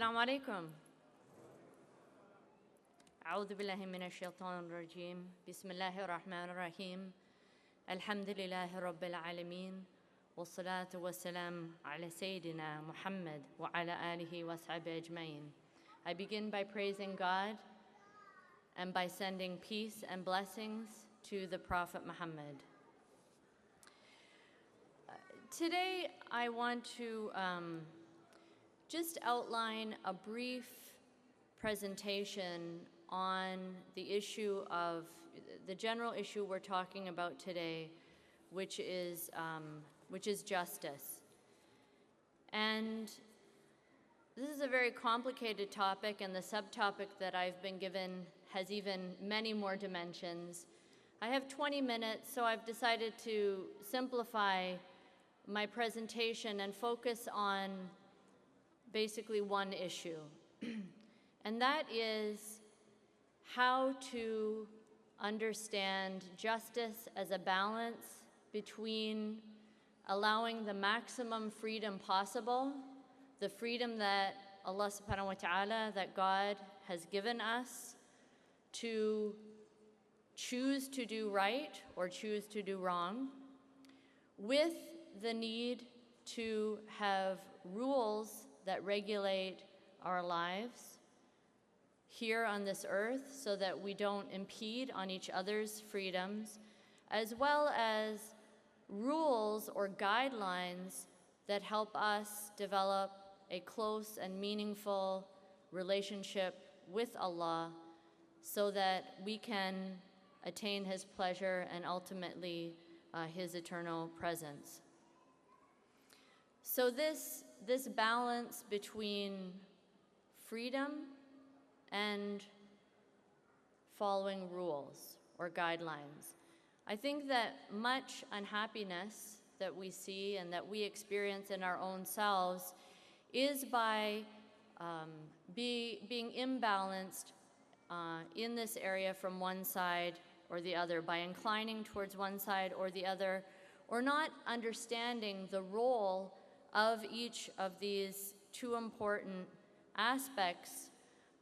السلام عليكم. أعوذ بالله من الشيطان الرجيم. بسم الله الرحمن الرحيم. الحمد لله رب العالمين. والصلاة والسلام على سيدنا محمد وعلى آله وصحبه أجمعين. I begin by praising God and by sending peace and blessings to the Prophet Muhammad. Today I want to just outline a brief presentation on the issue of the general issue we're talking about today, which is justice. And this is a very complicated topic, and the subtopic that I've been given has even many more dimensions. I have 20 minutes, so I've decided to simplify my presentation and focus on basically one issue, and that is how to understand justice as a balance between allowing the maximum freedom possible, the freedom that Allah subhanahu wa ta'ala, that God has given us to choose to do right or choose to do wrong, with the need to have rules that regulate our lives here on this earth so that we don't impede on each other's freedoms, as well as rules or guidelines that help us develop a close and meaningful relationship with Allah so that we can attain His pleasure and ultimately His eternal presence. So this balance between freedom and following rules or guidelines. I think that much unhappiness that we see and that we experience in our own selves is by being imbalanced in this area from one side or the other, by inclining towards one side or the other, or not understanding the role of each of these two important aspects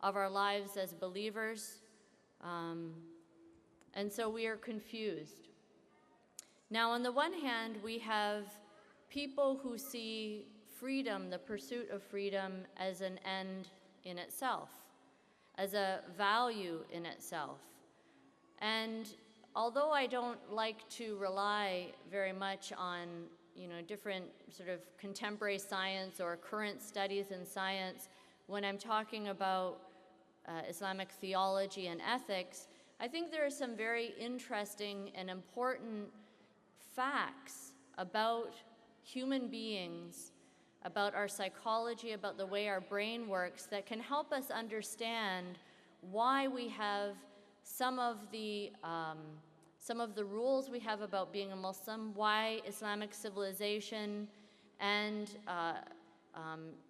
of our lives as believers, and so we are confused. Now, on the one hand, we have people who see freedom, the pursuit of freedom, as an end in itself, as a value in itself. And although I don't like to rely very much on different sort of contemporary science or current studies in science, when I'm talking about Islamic theology and ethics, I think there are some very interesting and important facts about human beings, about our psychology, about the way our brain works, that can help us understand why we have some of the rules we have about being a Muslim, why Islamic civilization and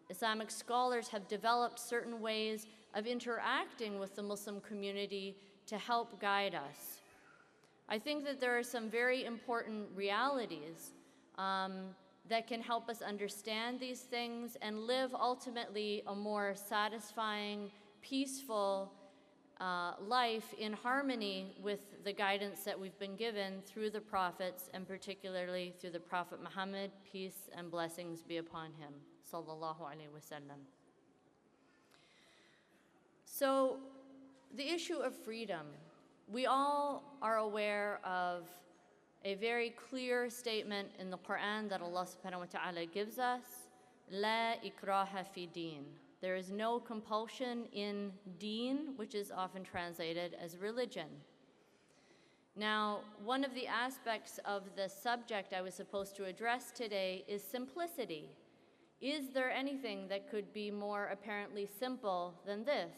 Islamic scholars have developed certain ways of interacting with the Muslim community to help guide us. I think that there are some very important realities that can help us understand these things and live ultimately a more satisfying, peaceful life in harmony with the guidance that we've been given through the prophets, and particularly through the Prophet Muhammad, peace and blessings be upon him, sallallahu alaihi wasallam. So the issue of freedom, we all are aware of a very clear statement in the Quran that Allah subhanahu wa ta'ala gives us, La ikraha fi din. There is no compulsion in deen, which is often translated as religion. Now, one of the aspects of the subject I was supposed to address today is simplicity. Is there anything that could be more apparently simple than this?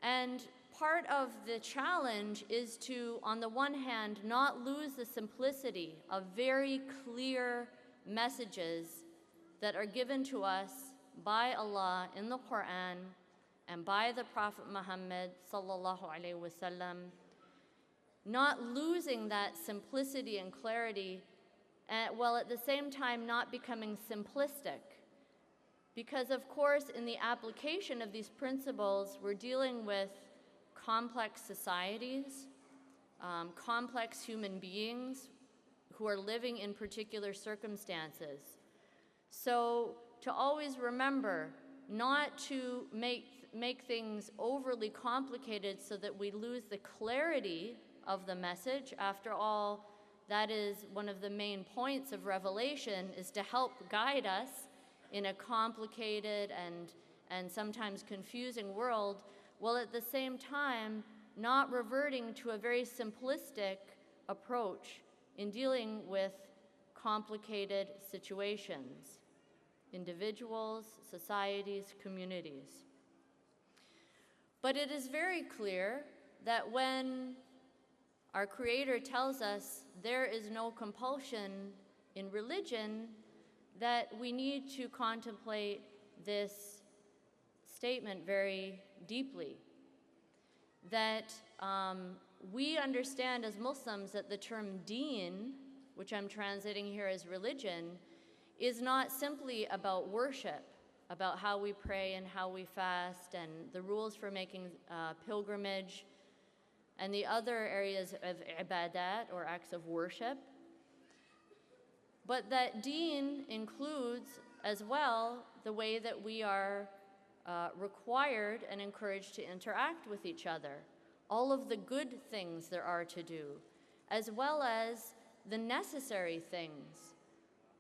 And part of the challenge is to, on the one hand, not lose the simplicity of very clear messages that are given to us by Allah in the Quran and by the Prophet Muhammad sallallahu alaihi wasallam, not losing that simplicity and clarity, while at the same time not becoming simplistic. Because, of course, in the application of these principles, we're dealing with complex societies, complex human beings who are living in particular circumstances. So to always remember not to make things overly complicated so that we lose the clarity of the message. After all, that is one of the main points of Revelation, is to help guide us in a complicated and sometimes confusing world, while at the same time not reverting to a very simplistic approach in dealing with complicated situations, individuals, societies, communities. But it is very clear that when our Creator tells us there is no compulsion in religion, that we need to contemplate this statement very deeply. That we understand as Muslims that the term deen, which I'm translating here as religion, is not simply about worship, about how we pray and how we fast and the rules for making pilgrimage and the other areas of ibadat, or acts of worship. But that deen includes as well the way that we are required and encouraged to interact with each other, all of the good things there are to do, as well as the necessary things,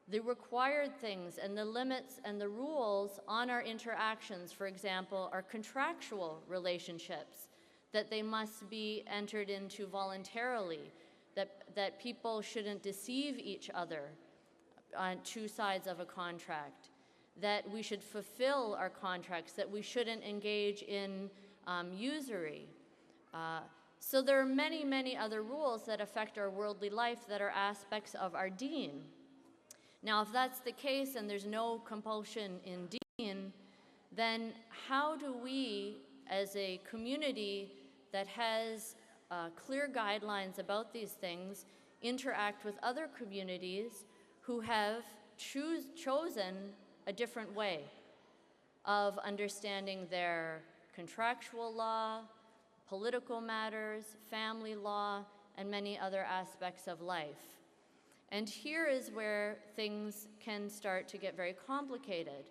the required things, and the limits and the rules on our interactions. For example, our contractual relationships, that they must be entered into voluntarily, that people shouldn't deceive each other on two sides of a contract, that we should fulfill our contracts, that we shouldn't engage in usury. So there are many, many other rules that affect our worldly life that are aspects of our deen. Now, if that's the case and there's no compulsion in deen, then how do we, as a community that has clear guidelines about these things, interact with other communities who have chosen a different way of understanding their contractual law, political matters, family law, and many other aspects of life? And here is where things can start to get very complicated.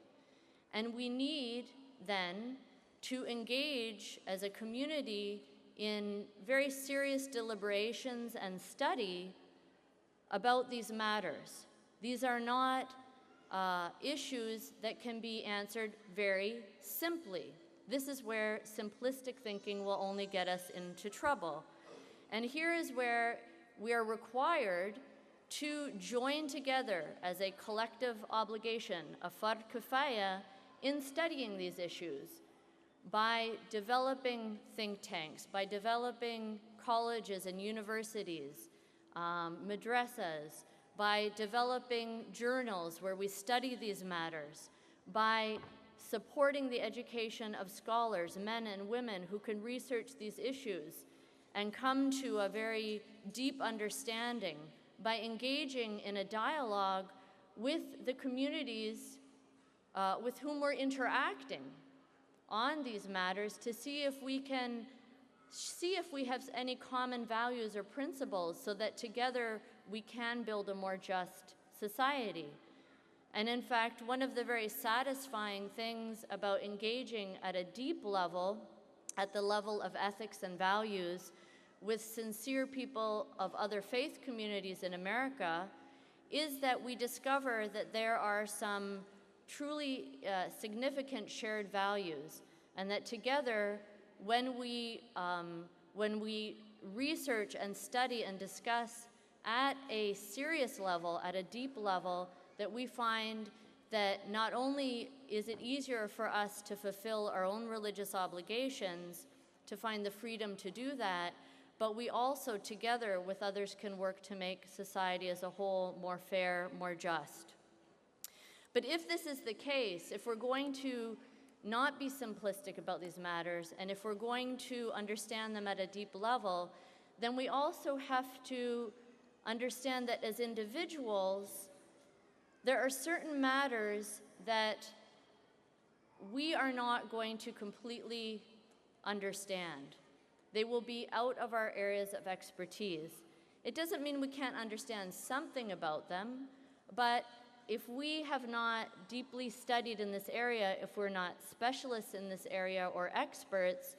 And we need then to engage as a community in very serious deliberations and study about these matters. These are not issues that can be answered very simply. This is where simplistic thinking will only get us into trouble. And here is where we are required to join together as a collective obligation, a fard kifaya, in studying these issues by developing think tanks, by developing colleges and universities, madrasas, by developing journals where we study these matters, by supporting the education of scholars, men and women who can research these issues and come to a very deep understanding, by engaging in a dialogue with the communities with whom we're interacting on these matters, to see if we have any common values or principles, so that together we can build a more just society. And in fact, one of the very satisfying things about engaging at a deep level, at the level of ethics and values, with sincere people of other faith communities in America, is that we discover that there are some truly significant shared values, and that together, when we research and study and discuss at a serious level, at a deep level, that we find that not only is it easier for us to fulfill our own religious obligations, to find the freedom to do that, but we also together with others can work to make society as a whole more fair, more just. But if this is the case, if we're going to not be simplistic about these matters, and if we're going to understand them at a deep level, then we also have to understand that as individuals, there are certain matters that we are not going to completely understand. They will be out of our areas of expertise. It doesn't mean we can't understand something about them, but if we have not deeply studied in this area, if we're not specialists in this area or experts,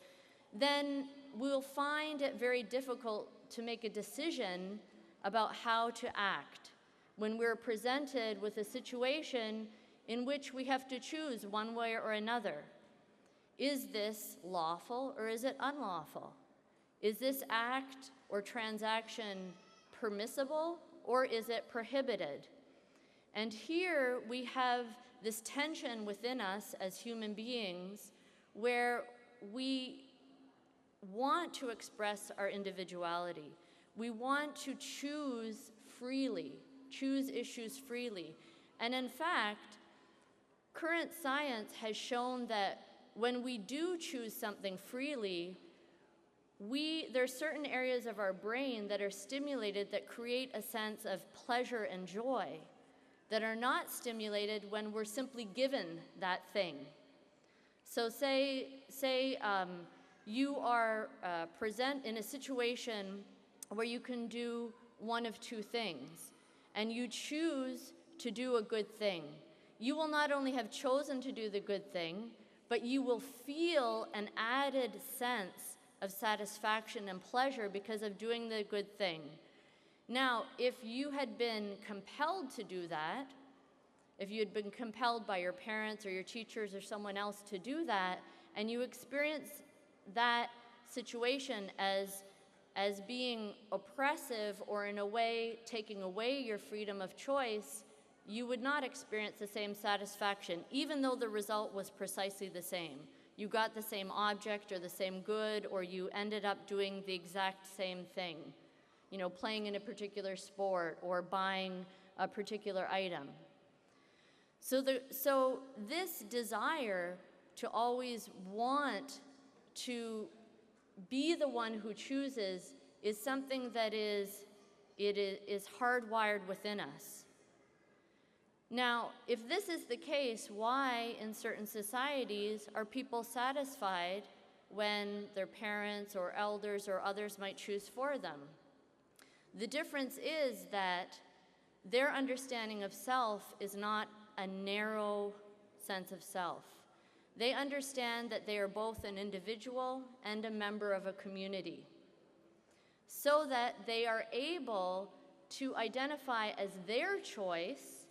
then we'll find it very difficult to make a decision about how to act when we're presented with a situation in which we have to choose one way or another. Is this lawful or is it unlawful? Is this act or transaction permissible or is it prohibited? And here we have this tension within us as human beings where we want to express our individuality. We want to choose freely, choose issues freely. And in fact, current science has shown that when we do choose something freely, there are certain areas of our brain that are stimulated that create a sense of pleasure and joy that are not stimulated when we're simply given that thing. So say you are present in a situation where you can do one of two things, and you choose to do a good thing. You will not only have chosen to do the good thing, but you will feel an added sense of satisfaction and pleasure because of doing the good thing. Now, if you had been compelled to do that, if you had been compelled by your parents or your teachers or someone else to do that, and you experience that situation as being oppressive or in a way taking away your freedom of choice, you would not experience the same satisfaction, even though the result was precisely the same. You got the same object or the same good, or you ended up doing the exact same thing, you know, playing in a particular sport or buying a particular item. So this desire to always want to be the one who chooses is something that is hardwired within us. Now, if this is the case, why in certain societies are people satisfied when their parents or elders or others might choose for them? The difference is that their understanding of self is not a narrow sense of self. They understand that they are both an individual and a member of a community, so that they are able to identify as their choice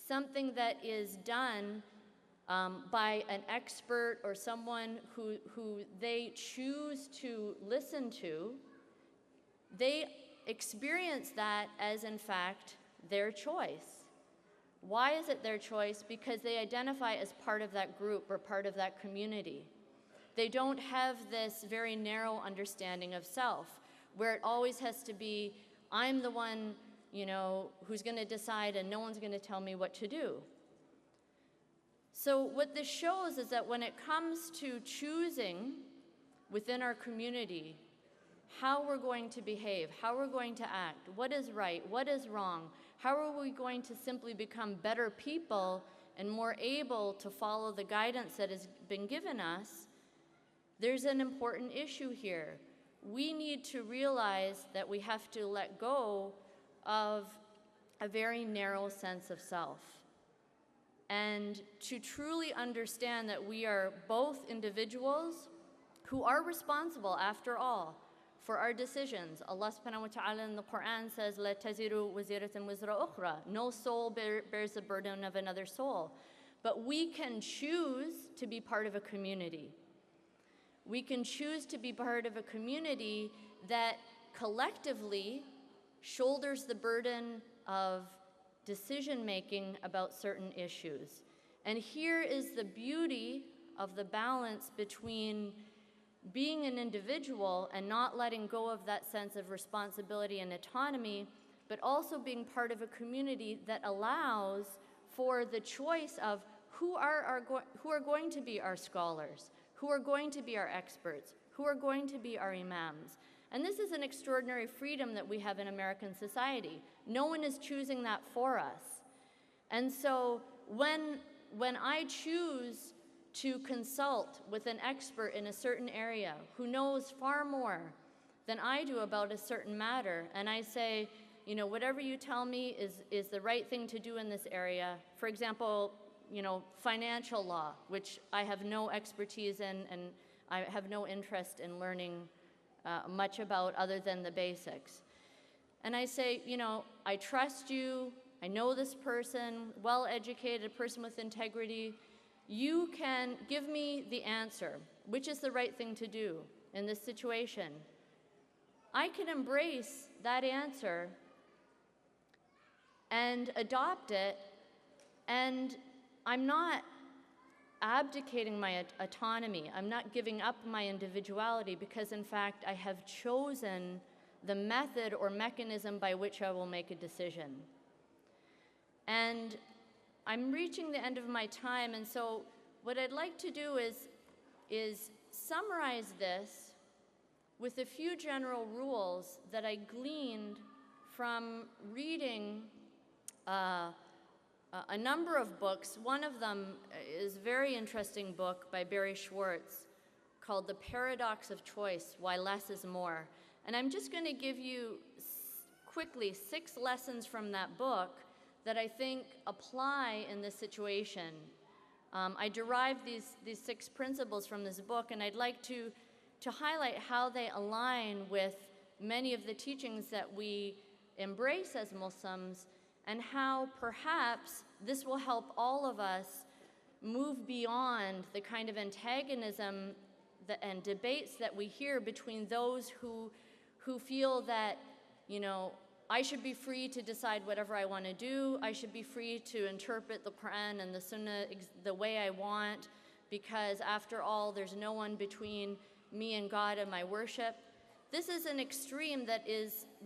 something that is done by an expert or someone who they choose to listen to. They experience that as, in fact, their choice. Why is it their choice? Because they identify as part of that group or part of that community. They don't have this very narrow understanding of self, where it always has to be, I'm the one, you know, who's going to decide and no one's going to tell me what to do. So what this shows is that when it comes to choosing within our community how we're going to behave, how we're going to act, what is right, what is wrong, how are we going to simply become better people and more able to follow the guidance that has been given us, there's an important issue here. We need to realize that we have to let go of a very narrow sense of self, and to truly understand that we are both individuals who are responsible, after all, for our decisions. Allah subhanahu wa ta'ala in the Quran says, "La taziru waziratin wizra ukhra." No soul bears the burden of another soul. But we can choose to be part of a community. We can choose to be part of a community that collectively shoulders the burden of decision-making about certain issues. And here is the beauty of the balance between being an individual and not letting go of that sense of responsibility and autonomy, but also being part of a community that allows for the choice of who are going to be our scholars, who are going to be our experts, who are going to be our imams. And this is an extraordinary freedom that we have in American society. No one is choosing that for us. And so when I choose to consult with an expert in a certain area who knows far more than I do about a certain matter, and I say, you know, whatever you tell me is the right thing to do in this area. For example, you know, financial law, which I have no expertise in and I have no interest in learning much about other than the basics. And I say, you know, I trust you, I know this person, well-educated, person with integrity. You can give me the answer, which is the right thing to do in this situation. I can embrace that answer and adopt it, and I'm not abdicating my autonomy. I'm not giving up my individuality because, in fact, I have chosen the method or mechanism by which I will make a decision. And I'm reaching the end of my time, and so what I'd like to do is summarize this with a few general rules that I gleaned from reading a number of books. One of them is a very interesting book by Barry Schwartz called The Paradox of Choice, Why Less is More. And I'm just going to give you quickly 6 lessons from that book that I think apply in this situation. I derived these 6 principles from this book, and I'd like to highlight how they align with many of the teachings that we embrace as Muslims, and how perhaps this will help all of us move beyond the kind of antagonism and debates that we hear between those who feel that, you know, I should be free to decide whatever I want to do. I should be free to interpret the Quran and the Sunnah the way I want, because after all, there's no one between me and God and my worship. This is an extreme that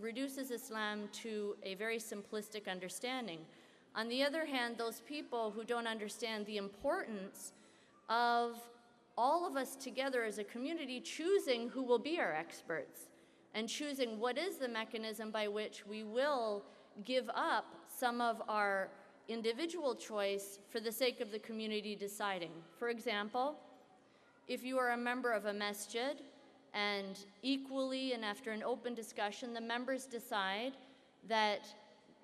reduces Islam to a very simplistic understanding. On the other hand, those people who don't understand the importance of all of us together as a community choosing who will be our experts and choosing what is the mechanism by which we will give up some of our individual choice for the sake of the community deciding. For example, if you are a member of a masjid, and equally and after an open discussion, the members decide that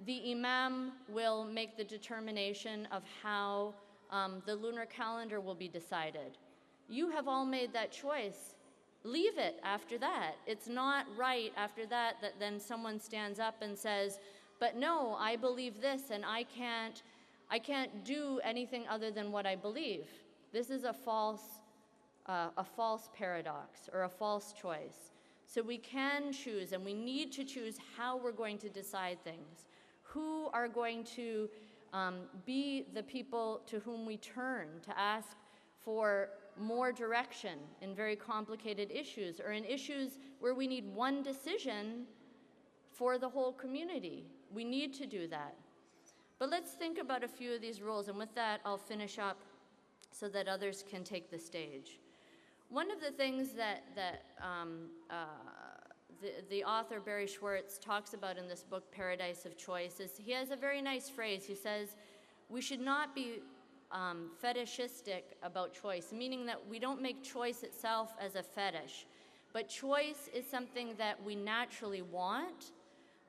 the imam will make the determination of how the lunar calendar will be decided. You have all made that choice. Leave it after that. It's not right after that then someone stands up and says, but no, I believe this and I can't do anything other than what I believe. This is a false paradox or a false choice. So we can choose, and we need to choose how we're going to decide things. Who are going to be the people to whom we turn to ask for more direction in very complicated issues, or in issues where we need one decision for the whole community. We need to do that. But let's think about a few of these rules, and with that, I'll finish up so that others can take the stage. One of the things that the author, Barry Schwartz, talks about in this book, Paradise of Choice, is he has a very nice phrase. He says, we should not be fetishistic about choice, meaning that we don't make choice itself as a fetish, but choice is something that we naturally want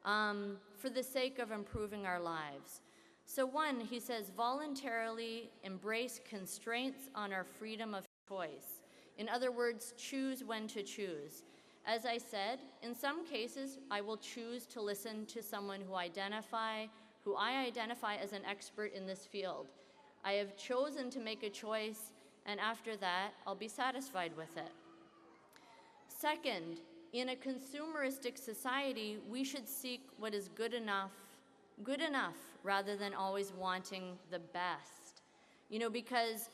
for the sake of improving our lives. So one, he says, voluntarily embrace constraints on our freedom of choice. In other words, choose when to choose. As I said, in some cases, I will choose to listen to someone who I identify as an expert in this field. I have chosen to make a choice, and after that, I'll be satisfied with it. Second, in a consumeristic society, we should seek what is good enough, rather than always wanting the best. You know, because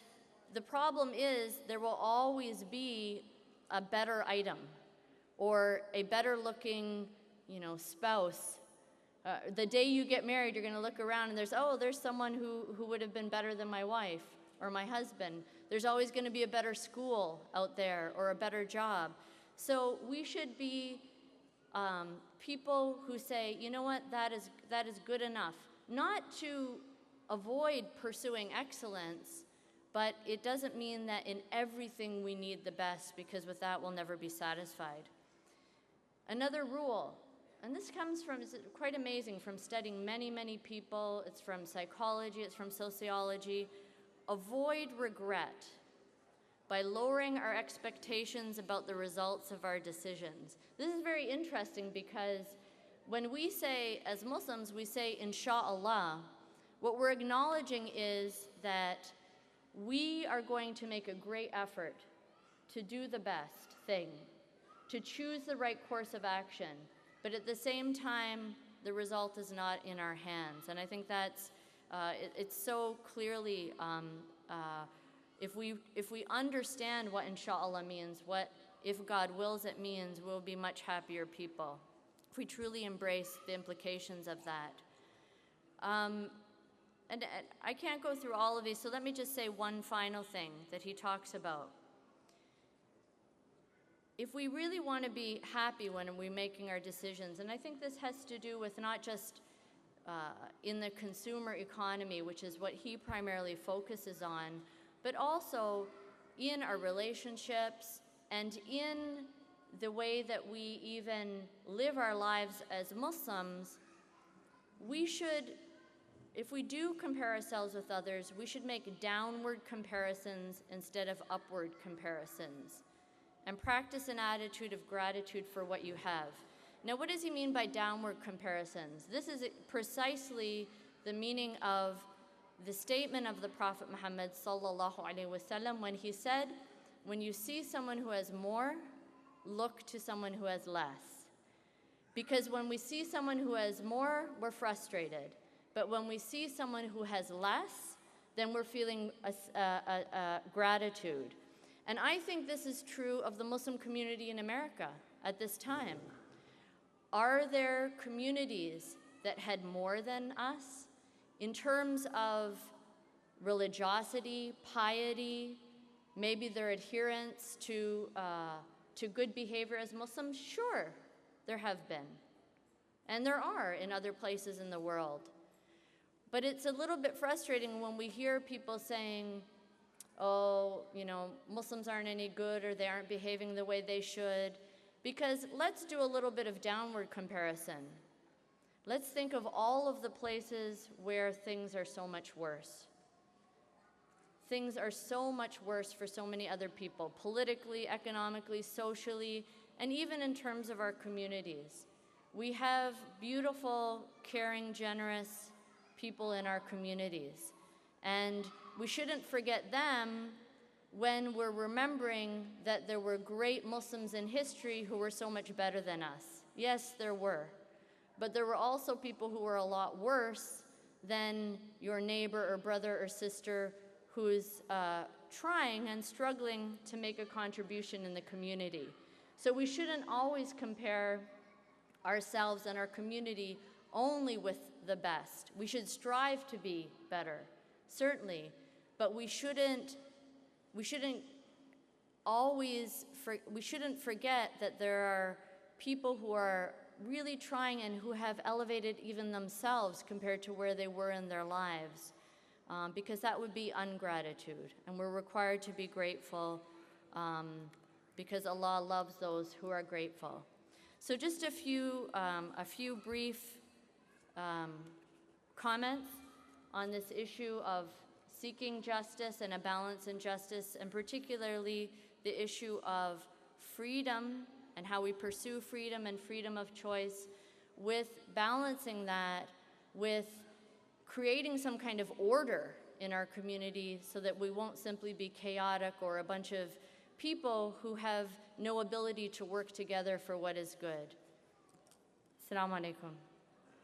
the problem is there will always be a better item or a better looking, you know, spouse. The day you get married, you're going to look around and there's someone who would have been better than my wife or my husband. There's always going to be a better school out there or a better job. So we should be people who say, you know what, that is good enough. Not to avoid pursuing excellence, But it doesn't mean that in everything we need the best, because with that we'll never be satisfied. Another rule, and this comes from, it's quite amazing, from studying many, many people. It's from psychology, it's from sociology. Avoid regret by lowering our expectations about the results of our decisions. This is very interesting because when we say, as Muslims, we say, Insha'Allah, what we're acknowledging is that we are going to make a great effort to do the best thing, to choose the right course of action, but at the same time, the result is not in our hands. And I think that's, it's so clearly, if we understand what Insha'Allah means, what if God wills it means, we'll be much happier people. If we truly embrace the implications of that. And I can't go through all of these, so let me just say one final thing that he talks about. If we really want to be happy when we're making our decisions, and I think this has to do with not just in the consumer economy, which is what he primarily focuses on, but also in our relationships and in the way that we even live our lives as Muslims, we should, if we do compare ourselves with others, we should make downward comparisons instead of upward comparisons, and practice an attitude of gratitude for what you have. Now, what does he mean by downward comparisons? This is precisely the meaning of the statement of the Prophet Muhammad sallallahu alaihi wasallam when he said, when you see someone who has more, look to someone who has less. Because when we see someone who has more, we're frustrated. But when we see someone who has less, then we're feeling gratitude. And I think this is true of the Muslim community in America at this time. Are there communities that had more than us in terms of religiosity, piety, maybe their adherence to good behavior as Muslims? Sure, there have been. And there are in other places in the world. But it's a little bit frustrating when we hear people saying, oh, you know, Muslims aren't any good or they aren't behaving the way they should. Because let's do a little bit of downward comparison. Let's think of all of the places where things are so much worse. Things are so much worse for so many other people, politically, economically, socially, and even in terms of our communities. We have beautiful, caring, generous people in our communities. And we shouldn't forget them when we're remembering that there were great Muslims in history who were so much better than us. Yes, there were. But there were also people who were a lot worse than your neighbor or brother or sister who's trying and struggling to make a contribution in the community. So we shouldn't always compare ourselves and our community only with the best. We should strive to be better, certainly, but we shouldn't forget that there are people who are really trying and who have elevated even themselves compared to where they were in their lives, because that would be ungratitude, and we're required to be grateful because Allah loves those who are grateful. So just a few brief comments on this issue of seeking justice and a balance in justice, and particularly the issue of freedom and how we pursue freedom and freedom of choice, with balancing that with creating some kind of order in our community so that we won't simply be chaotic or a bunch of people who have no ability to work together for what is good. Assalamu alaikum.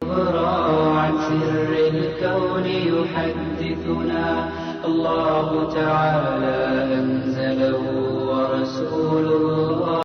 عن سر الكون يحدثنا الله تعالى أنزله ورسول الله